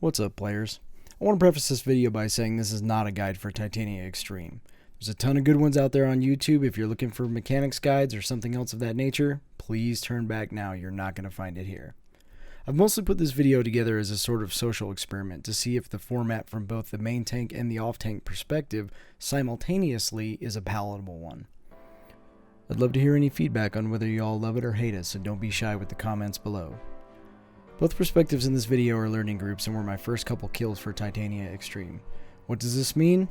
What's up, players? I want to preface this video by saying this is not a guide for Titania Extreme. There's a ton of good ones out there on YouTube. If you're looking for mechanics guides or something else of that nature, please turn back now. You're not going to find it here. I've mostly put this video together as a sort of social experiment to see if the format from both the main tank and the off-tank perspective simultaneously is a palatable one. I'd love to hear any feedback on whether you all love it or hate it, so don't be shy with the comments below. Both perspectives in this video are learning groups and were my first couple kills for Titania Extreme. What does this mean?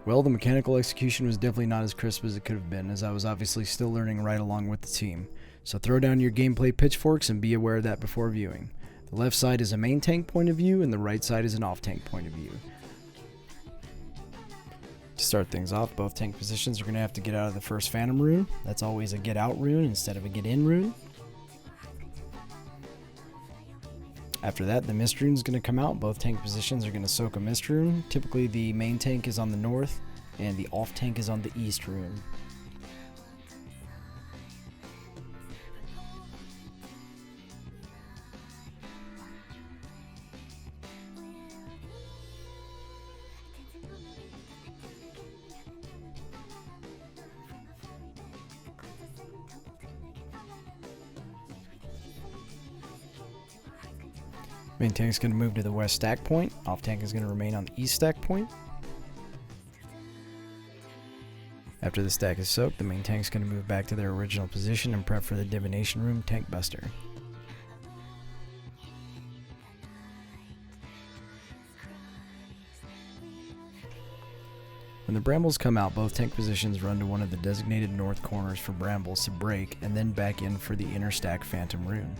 Well, the mechanical execution was definitely not as crisp as it could have been, as I was obviously still learning right along with the team. So throw down your gameplay pitchforks and be aware of that before viewing. The left side is a main tank point of view and the right side is an off tank point of view. To start things off, both tank positions are going to have to get out of the first Phantom rune. That's always a get out rune instead of a get in rune. After that, the mist rune is going to come out. Both tank positions are going to soak a mist rune. Typically the main tank is on the north and the off tank is on the east rune. Main tank is going to move to the west stack point. Off tank is going to remain on the east stack point. After the stack is soaked, the main tank is going to move back to their original position and prep for the Divination room tank buster. When the brambles come out, both tank positions run to one of the designated north corners for brambles to break and then back in for the inner stack Phantom rune.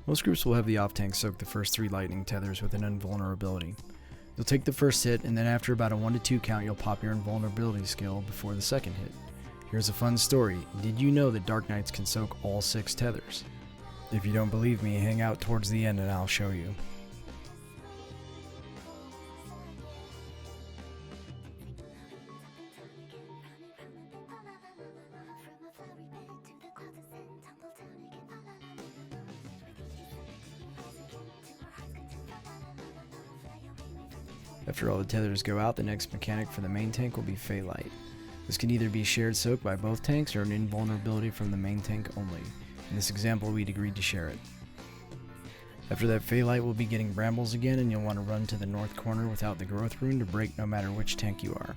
Most groups will have the off-tank soak the first 3 lightning tethers with an invulnerability. You'll take the first hit, and then after about a 1 to 2 count you'll pop your invulnerability skill before the second hit. Here's a fun story. Did you know that Dark Knights can soak all 6 tethers? If you don't believe me, hang out towards the end and I'll show you. After all the tethers go out, the next mechanic for the main tank will be Phaelite. This can either be shared soak by both tanks or an invulnerability from the main tank only. In this example, we'd agreed to share it. After that, Phaelite will be getting brambles again, and you'll want to run to the north corner without the growth rune to break no matter which tank you are.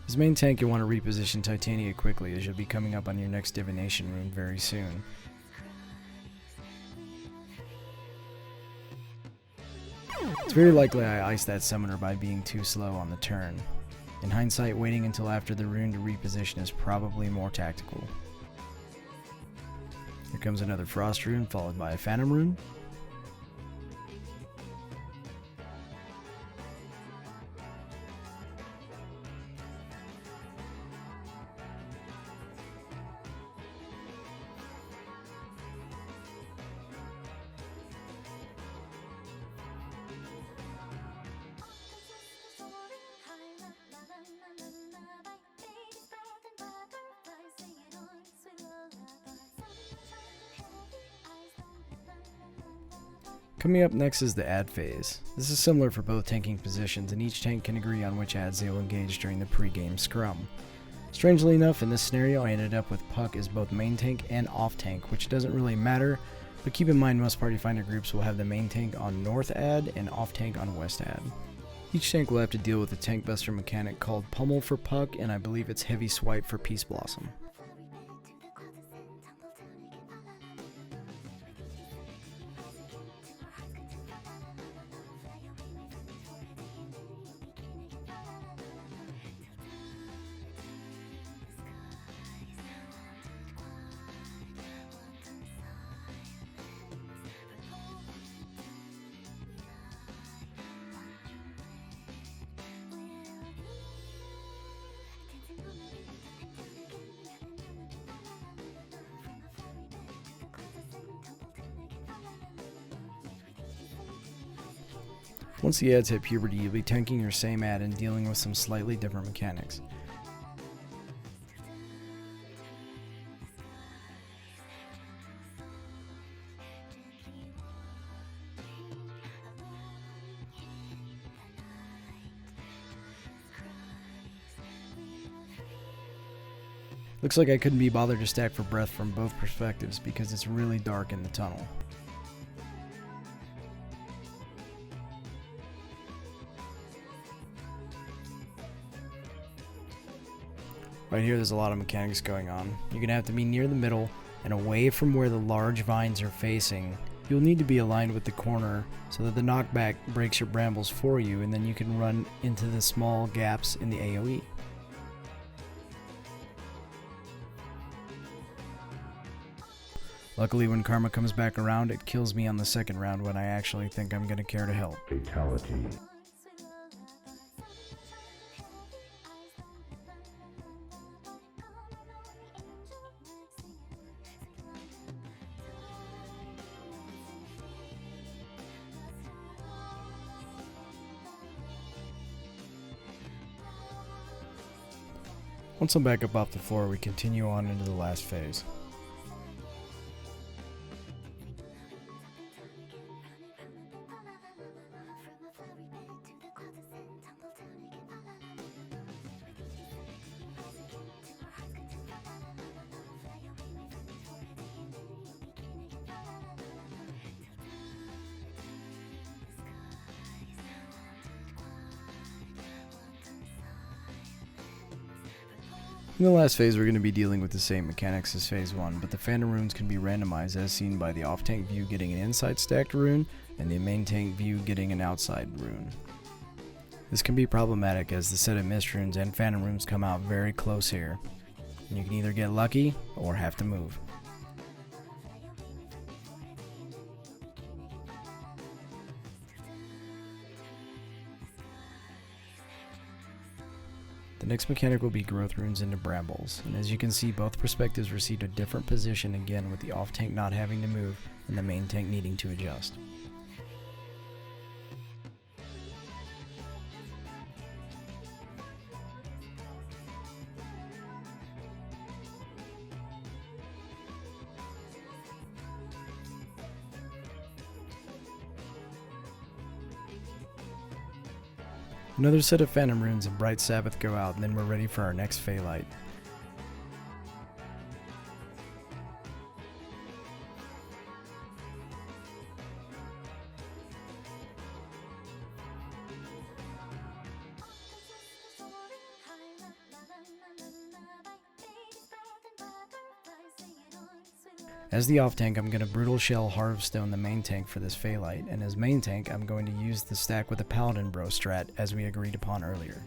As main tank, you'll want to reposition Titania quickly, as you'll be coming up on your next Divination rune very soon. It's very likely I iced that summoner by being too slow on the turn. In hindsight, waiting until after the rune to reposition is probably more tactical. Here comes another Frost rune, followed by a Phantom rune. Coming up next is the add phase. This is similar for both tanking positions, and each tank can agree on which adds they will engage during the pre-game scrum. Strangely enough, in this scenario I ended up with Puck as both main tank and off tank, which doesn't really matter, but keep in mind most Party Finder groups will have the main tank on north ad and off tank on west ad. Each tank will have to deal with a tank buster mechanic called Pummel for Puck, and I believe it's Heavy Swipe for Peace Blossom. Once the ads hit puberty, you'll be tanking your same ad and dealing with some slightly different mechanics. Looks like I couldn't be bothered to stack for breath from both perspectives because it's really dark in the tunnel. Right here there's a lot of mechanics going on. You're going to have to be near the middle and away from where the large vines are facing. You'll need to be aligned with the corner so that the knockback breaks your brambles for you, and then you can run into the small gaps in the AoE. Luckily, when Karma comes back around, it kills me on the second round when I actually think I'm going to care to help. Fatality. Once I'm back up off the floor, we continue on into the last phase. In the last phase, we're going to be dealing with the same mechanics as phase 1, but the Phantom runes can be randomized as seen by the off-tank view getting an inside stacked rune, and the main tank view getting an outside rune. This can be problematic as the set of mist runes and Phantom runes come out very close here, and you can either get lucky or have to move. The next mechanic will be growth runes into brambles, and as you can see, both perspectives received a different position again, with the off tank not having to move and the main tank needing to adjust. Another set of Phantom runes and Bright Sabbath go out, and then we're ready for our next Phalite. As the off tank, I'm going to Brutal Shell Hearthstone the main tank for this Phalite, and as main tank, I'm going to use the stack with the Paladin Bro strat as we agreed upon earlier.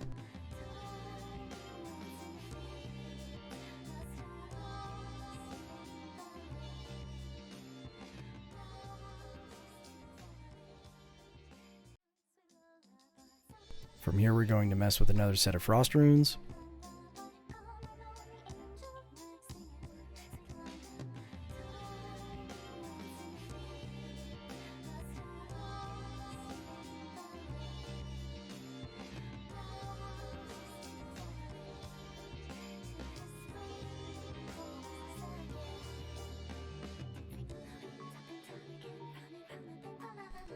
From here we're going to mess with another set of Frost runes.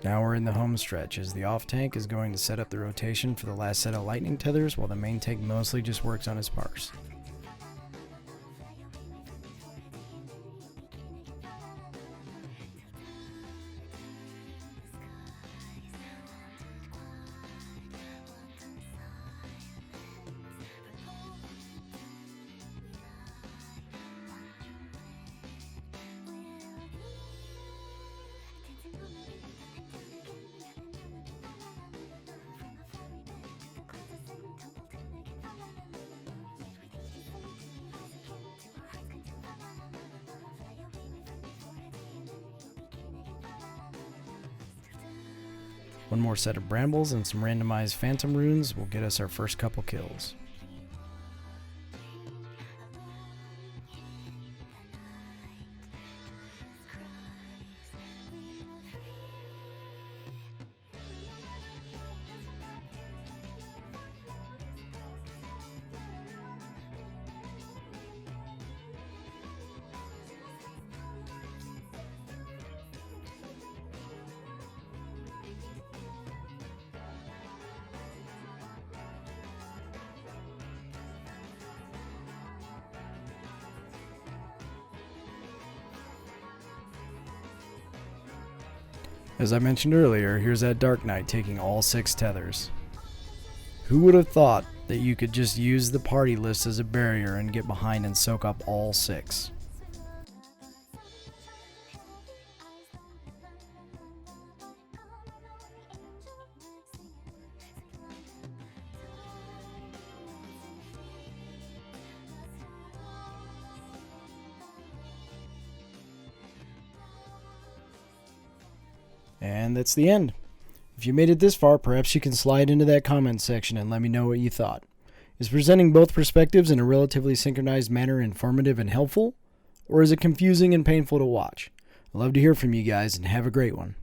Now we're in the home stretch, as the off tank is going to set up the rotation for the last set of lightning tethers, while the main tank mostly just works on his parse. One more set of brambles and some randomized phantom runes will get us our first couple kills. As I mentioned earlier, here's that Dark Knight taking all 6 tethers. Who would have thought that you could just use the party list as a barrier and get behind and soak up all 6? And that's the end. If you made it this far, perhaps you can slide into that comment section and let me know what you thought. Is presenting both perspectives in a relatively synchronized manner informative and helpful? Or is it confusing and painful to watch? I'd love to hear from you guys, and have a great one.